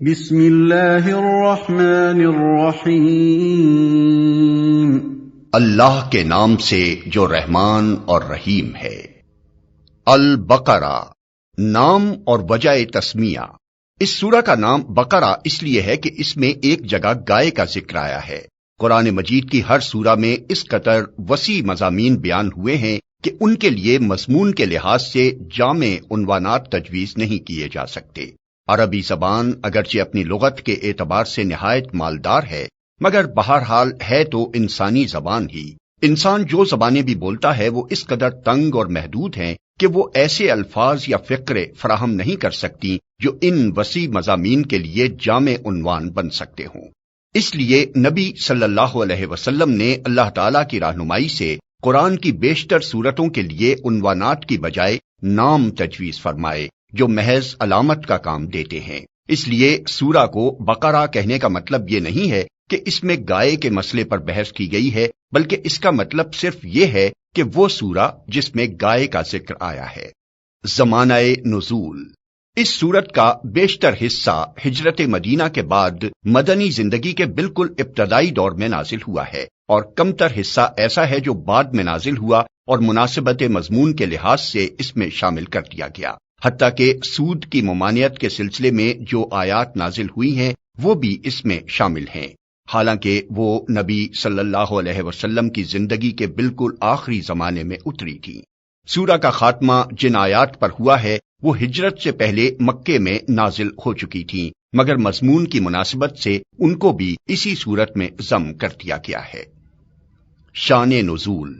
بسم اللہ الرحمن الرحیم۔ اللہ کے نام سے جو رحمان اور رحیم ہے۔ البقرہ نام اور وجہ تسمیہ۔ اس سورہ کا نام بقرہ اس لیے ہے کہ اس میں ایک جگہ گائے کا ذکر آیا ہے۔ قرآن مجید کی ہر سورہ میں اس قدر وسیع مضامین بیان ہوئے ہیں کہ ان کے لیے مضمون کے لحاظ سے جامع عنوانات تجویز نہیں کیے جا سکتے۔ عربی زبان اگرچہ اپنی لغت کے اعتبار سے نہایت مالدار ہے، مگر بہرحال ہے تو انسانی زبان ہی۔ انسان جو زبانیں بھی بولتا ہے وہ اس قدر تنگ اور محدود ہیں کہ وہ ایسے الفاظ یا فقرے فراہم نہیں کر سکتی جو ان وسیع مضامین کے لیے جامع عنوان بن سکتے ہوں۔ اس لیے نبی صلی اللہ علیہ وسلم نے اللہ تعالیٰ کی رہنمائی سے قرآن کی بیشتر صورتوں کے لیے عنوانات کی بجائے نام تجویز فرمائے جو محض علامت کا کام دیتے ہیں۔ اس لیے سورہ کو بقرہ کہنے کا مطلب یہ نہیں ہے کہ اس میں گائے کے مسئلے پر بحث کی گئی ہے، بلکہ اس کا مطلب صرف یہ ہے کہ وہ سورہ جس میں گائے کا ذکر آیا ہے۔ زمانہ نزول۔ اس سورت کا بیشتر حصہ ہجرت مدینہ کے بعد مدنی زندگی کے بالکل ابتدائی دور میں نازل ہوا ہے، اور کمتر حصہ ایسا ہے جو بعد میں نازل ہوا اور مناسبت مضمون کے لحاظ سے اس میں شامل کر دیا گیا۔ حتیٰ کہ سود کی ممانعت کے سلسلے میں جو آیات نازل ہوئی ہیں وہ بھی اس میں شامل ہیں، حالانکہ وہ نبی صلی اللہ علیہ وسلم کی زندگی کے بالکل آخری زمانے میں اتری تھی۔ سورہ کا خاتمہ جن آیات پر ہوا ہے وہ ہجرت سے پہلے مکے میں نازل ہو چکی تھیں، مگر مضمون کی مناسبت سے ان کو بھی اسی صورت میں ضم کر دیا گیا ہے۔ شان نزول۔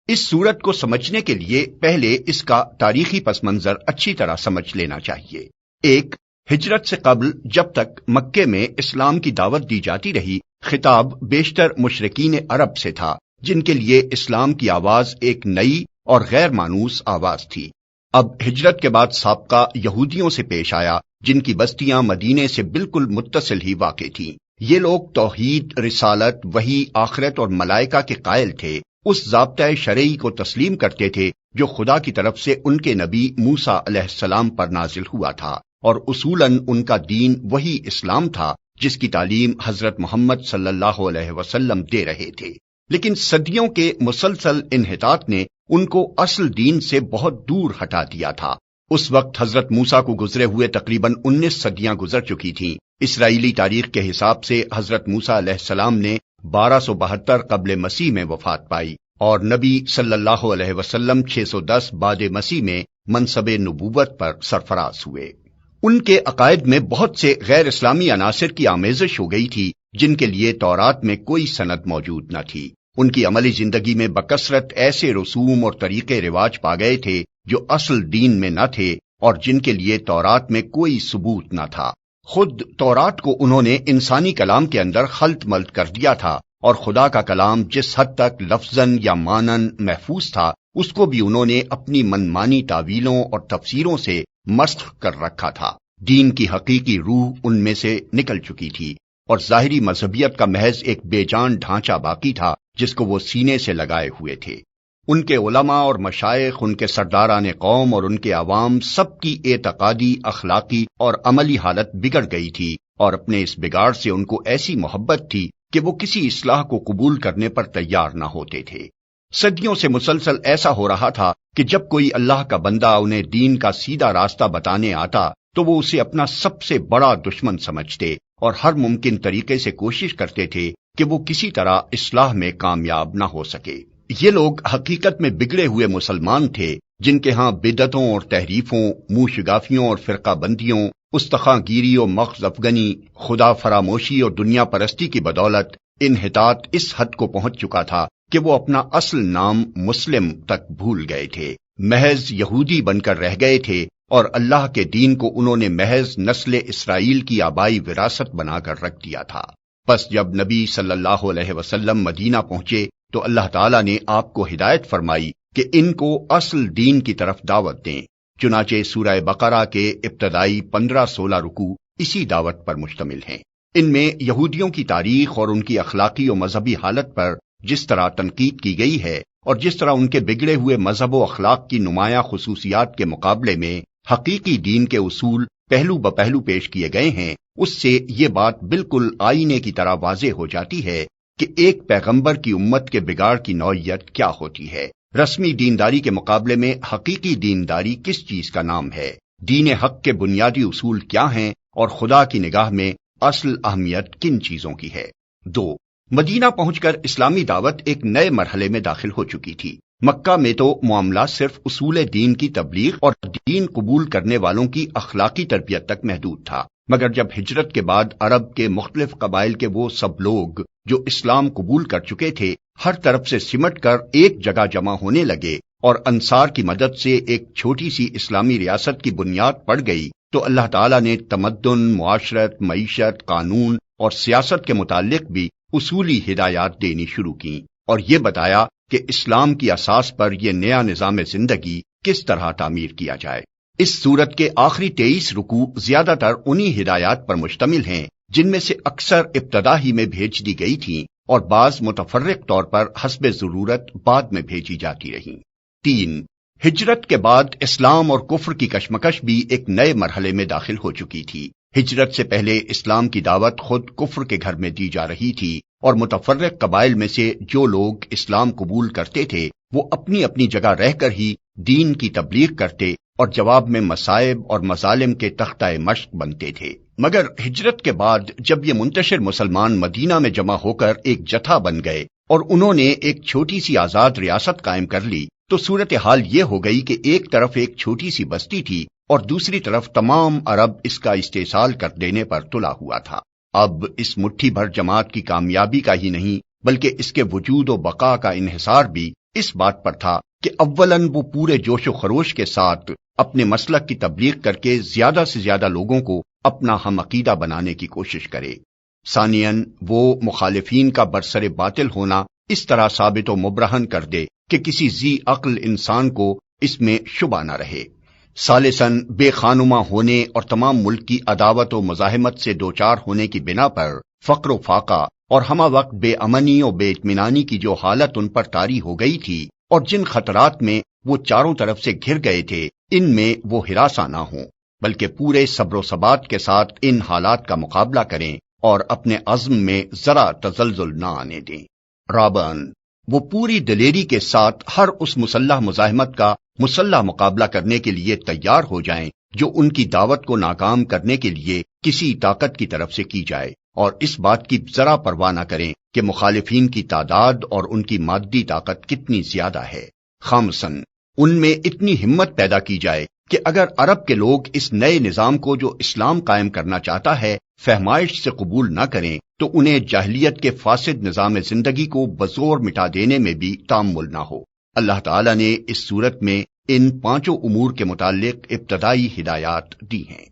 اس سورت کو سمجھنے کے لیے پہلے اس کا تاریخی پس منظر اچھی طرح سمجھ لینا چاہیے۔ ایک، ہجرت سے قبل جب تک مکے میں اسلام کی دعوت دی جاتی رہی، خطاب بیشتر مشرکین عرب سے تھا جن کے لیے اسلام کی آواز ایک نئی اور غیر مانوس آواز تھی۔ اب ہجرت کے بعد سابقہ یہودیوں سے پیش آیا جن کی بستیاں مدینے سے بالکل متصل ہی واقع تھیں۔ یہ لوگ توحید، رسالت، وحی، آخرت اور ملائکہ کے قائل تھے، اس ضابطۂ شرعی کو تسلیم کرتے تھے جو خدا کی طرف سے ان کے نبی موسیٰ علیہ السلام پر نازل ہوا تھا، اور اصولاً ان کا دین وہی اسلام تھا جس کی تعلیم حضرت محمد صلی اللہ علیہ وسلم دے رہے تھے۔ لیکن صدیوں کے مسلسل انحطاط نے ان کو اصل دین سے بہت دور ہٹا دیا تھا۔ اس وقت حضرت موسیٰ کو گزرے ہوئے تقریباً 19 صدیاں گزر چکی تھیں۔ اسرائیلی تاریخ کے حساب سے حضرت موسیٰ علیہ السلام نے 1272 قبل مسیح میں وفات پائی، اور نبی صلی اللہ علیہ وسلم 610 بعد مسیح میں منصب نبوت پر سرفراز ہوئے۔ ان کے عقائد میں بہت سے غیر اسلامی عناصر کی آمیزش ہو گئی تھی جن کے لیے تورات میں کوئی سند موجود نہ تھی۔ ان کی عملی زندگی میں بکثرت ایسے رسوم اور طریقے رواج پا گئے تھے جو اصل دین میں نہ تھے اور جن کے لیے تورات میں کوئی ثبوت نہ تھا۔ خود تورات کو انہوں نے انسانی کلام کے اندر خلط ملط کر دیا تھا، اور خدا کا کلام جس حد تک لفظاً یا معناً محفوظ تھا اس کو بھی انہوں نے اپنی منمانی تعویلوں اور تفسیروں سے مسخ کر رکھا تھا۔ دین کی حقیقی روح ان میں سے نکل چکی تھی، اور ظاہری مذہبیت کا محض ایک بے جان ڈھانچہ باقی تھا جس کو وہ سینے سے لگائے ہوئے تھے۔ ان کے علماء اور مشائخ، ان کے سرداران قوم اور ان کے عوام سب کی اعتقادی، اخلاقی اور عملی حالت بگڑ گئی تھی، اور اپنے اس بگاڑ سے ان کو ایسی محبت تھی کہ وہ کسی اصلاح کو قبول کرنے پر تیار نہ ہوتے تھے۔ صدیوں سے مسلسل ایسا ہو رہا تھا کہ جب کوئی اللہ کا بندہ انہیں دین کا سیدھا راستہ بتانے آتا تو وہ اسے اپنا سب سے بڑا دشمن سمجھتے اور ہر ممکن طریقے سے کوشش کرتے تھے کہ وہ کسی طرح اصلاح میں کامیاب نہ ہو سکے۔ یہ لوگ حقیقت میں بگڑے ہوئے مسلمان تھے جن کے ہاں بدعتوں اور تحریفوں، منہ شگافیوں اور فرقہ بندیوں، استخاں گیری اور مغز افغنی، خدا فراموشی اور دنیا پرستی کی بدولت انحطاط اس حد کو پہنچ چکا تھا کہ وہ اپنا اصل نام مسلم تک بھول گئے تھے، محض یہودی بن کر رہ گئے تھے، اور اللہ کے دین کو انہوں نے محض نسل اسرائیل کی آبائی وراثت بنا کر رکھ دیا تھا۔ پس جب نبی صلی اللہ علیہ وسلم مدینہ پہنچے تو اللہ تعالیٰ نے آپ کو ہدایت فرمائی کہ ان کو اصل دین کی طرف دعوت دیں۔ چنانچہ سورہ بقرہ کے ابتدائی 15-16 رکوع اسی دعوت پر مشتمل ہیں۔ ان میں یہودیوں کی تاریخ اور ان کی اخلاقی و مذہبی حالت پر جس طرح تنقید کی گئی ہے، اور جس طرح ان کے بگڑے ہوئے مذہب و اخلاق کی نمایاں خصوصیات کے مقابلے میں حقیقی دین کے اصول پہلو بپہلو پیش کیے گئے ہیں، اس سے یہ بات بالکل آئینے کی طرح واضح ہو جاتی ہے کہ ایک پیغمبر کی امت کے بگاڑ کی نوعیت کیا ہوتی ہے۔ رسمی دینداری کے مقابلے میں حقیقی دینداری کس چیز کا نام ہے، دین حق کے بنیادی اصول کیا ہیں، اور خدا کی نگاہ میں اصل اہمیت کن چیزوں کی ہے۔ 2. مدینہ پہنچ کر اسلامی دعوت ایک نئے مرحلے میں داخل ہو چکی تھی۔ مکہ میں تو معاملہ صرف اصول دین کی تبلیغ اور دین قبول کرنے والوں کی اخلاقی تربیت تک محدود تھا، مگر جب ہجرت کے بعد عرب کے مختلف قبائل کے وہ سب لوگ جو اسلام قبول کر چکے تھے ہر طرف سے سمٹ کر ایک جگہ جمع ہونے لگے اور انصار کی مدد سے ایک چھوٹی سی اسلامی ریاست کی بنیاد پڑ گئی، تو اللہ تعالیٰ نے تمدن، معاشرت، معیشت، قانون اور سیاست کے متعلق بھی اصولی ہدایات دینی شروع کی اور یہ بتایا کہ اسلام کی اساس پر یہ نیا نظام زندگی کس طرح تعمیر کیا جائے۔ اس سورت کے آخری 23 رکوع زیادہ تر انہی ہدایات پر مشتمل ہیں جن میں سے اکثر ابتدا ہی میں بھیج دی گئی تھیں اور بعض متفرق طور پر حسب ضرورت بعد میں بھیجی جاتی رہیں۔ 3. ہجرت کے بعد اسلام اور کفر کی کشمکش بھی ایک نئے مرحلے میں داخل ہو چکی تھی۔ ہجرت سے پہلے اسلام کی دعوت خود کفر کے گھر میں دی جا رہی تھی اور متفرق قبائل میں سے جو لوگ اسلام قبول کرتے تھے وہ اپنی اپنی جگہ رہ کر ہی دین کی تبلیغ کرتے اور جواب میں مصائب اور مظالم کے تختہ مشق بنتے تھے۔ مگر ہجرت کے بعد جب یہ منتشر مسلمان مدینہ میں جمع ہو کر ایک جتھا بن گئے اور انہوں نے ایک چھوٹی سی آزاد ریاست قائم کر لی تو صورتحال یہ ہو گئی کہ ایک طرف ایک چھوٹی سی بستی تھی اور دوسری طرف تمام عرب اس کا استحصال کر دینے پر تلا ہوا تھا۔ اب اس مٹھی بھر جماعت کی کامیابی کا ہی نہیں بلکہ اس کے وجود و بقا کا انحصار بھی اس بات پر تھا کہ اولاً وہ پورے جوش و خروش کے ساتھ اپنے مسلک کی تبلیغ کر کے زیادہ سے زیادہ لوگوں کو اپنا ہم عقیدہ بنانے کی کوشش کرے، ثانیاً وہ مخالفین کا برسر باطل ہونا اس طرح ثابت و مبرہن کر دے کہ کسی ذی عقل انسان کو اس میں شبہ نہ رہے، ثالثاً بے خانما ہونے اور تمام ملک کی عداوت و مزاحمت سے دوچار ہونے کی بنا پر فقر و فاقہ اور ہمہ وقت بے امنی اور بے اطمینانی کی جو حالت ان پر طاری ہو گئی تھی اور جن خطرات میں وہ چاروں طرف سے گھر گئے تھے ان میں وہ ہراساں نہ ہوں بلکہ پورے صبر و ثبات کے ساتھ ان حالات کا مقابلہ کریں اور اپنے عزم میں ذرا تزلزل نہ آنے دیں۔ رابعاً وہ پوری دلیری کے ساتھ ہر اس مسلح مزاحمت کا مسلح مقابلہ کرنے کے لیے تیار ہو جائیں جو ان کی دعوت کو ناکام کرنے کے لیے کسی طاقت کی طرف سے کی جائے، اور اس بات کی ذرا پرواہ نہ کریں کہ مخالفین کی تعداد اور ان کی مادی طاقت کتنی زیادہ ہے۔ خامساً ان میں اتنی ہمت پیدا کی جائے کہ اگر عرب کے لوگ اس نئے نظام کو جو اسلام قائم کرنا چاہتا ہے فہمائش سے قبول نہ کریں تو انہیں جاہلیت کے فاسد نظام زندگی کو بزور مٹا دینے میں بھی تامل نہ ہو۔ اللہ تعالیٰ نے اس صورت میں ان 5 امور کے متعلق ابتدائی ہدایات دی ہیں۔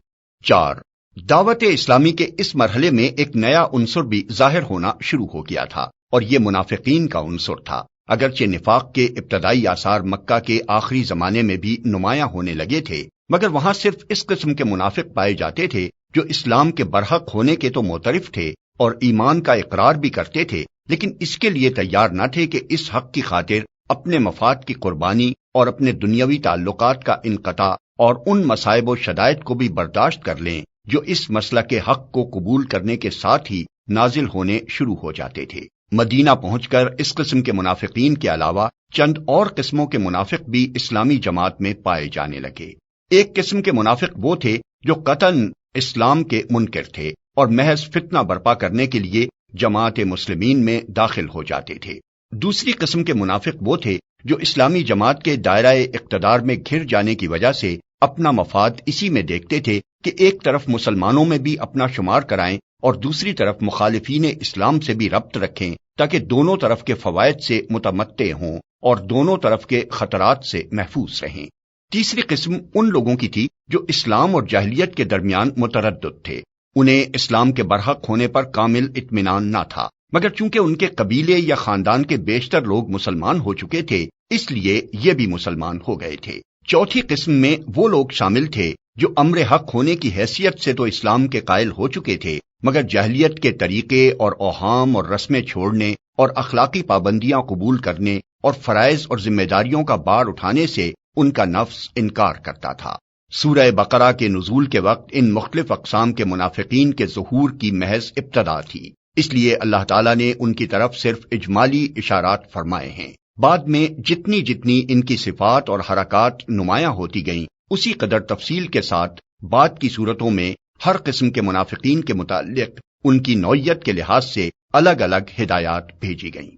4. دعوت اسلامی کے اس مرحلے میں ایک نیا عنصر بھی ظاہر ہونا شروع ہو گیا تھا اور یہ منافقین کا عنصر تھا۔ اگرچہ نفاق کے ابتدائی آثار مکہ کے آخری زمانے میں بھی نمایاں ہونے لگے تھے مگر وہاں صرف اس قسم کے منافق پائے جاتے تھے جو اسلام کے برحق ہونے کے تو معترف تھے اور ایمان کا اقرار بھی کرتے تھے لیکن اس کے لیے تیار نہ تھے کہ اس حق کی خاطر اپنے مفاد کی قربانی اور اپنے دنیاوی تعلقات کا انقطاع اور ان مصائب و شدائد کو بھی برداشت کر لیں جو اس مسلک کے حق کو قبول کرنے کے ساتھ ہی نازل ہونے شروع ہو جاتے تھے۔ مدینہ پہنچ کر اس قسم کے منافقین کے علاوہ چند اور قسموں کے منافق بھی اسلامی جماعت میں پائے جانے لگے۔ ایک قسم کے منافق وہ تھے جو قطعاً اسلام کے منکر تھے اور محض فتنہ برپا کرنے کے لیے جماعت مسلمین میں داخل ہو جاتے تھے۔ دوسری قسم کے منافق وہ تھے جو اسلامی جماعت کے دائرہ اقتدار میں گھر جانے کی وجہ سے اپنا مفاد اسی میں دیکھتے تھے کہ ایک طرف مسلمانوں میں بھی اپنا شمار کرائیں اور دوسری طرف مخالفین اسلام سے بھی ربط رکھیں تاکہ دونوں طرف کے فوائد سے متمتع ہوں اور دونوں طرف کے خطرات سے محفوظ رہیں۔ تیسری قسم ان لوگوں کی تھی جو اسلام اور جاہلیت کے درمیان متردد تھے۔ انہیں اسلام کے برحق ہونے پر کامل اطمینان نہ تھا مگر چونکہ ان کے قبیلے یا خاندان کے بیشتر لوگ مسلمان ہو چکے تھے اس لیے یہ بھی مسلمان ہو گئے تھے۔ چوتھی قسم میں وہ لوگ شامل تھے جو امر حق ہونے کی حیثیت سے تو اسلام کے قائل ہو چکے تھے مگر جاہلیت کے طریقے اور اوہام اور رسمیں چھوڑنے اور اخلاقی پابندیاں قبول کرنے اور فرائض اور ذمہ داریوں کا بار اٹھانے سے ان کا نفس انکار کرتا تھا۔ سورہ بقرہ کے نزول کے وقت ان مختلف اقسام کے منافقین کے ظہور کی محض ابتدا تھی، اس لیے اللہ تعالیٰ نے ان کی طرف صرف اجمالی اشارات فرمائے ہیں۔ بعد میں جتنی جتنی ان کی صفات اور حرکات نمایاں ہوتی گئیں، اسی قدر تفصیل کے ساتھ بعد کی صورتوں میں ہر قسم کے منافقین کے متعلق ان کی نوعیت کے لحاظ سے الگ الگ ہدایات بھیجی گئیں۔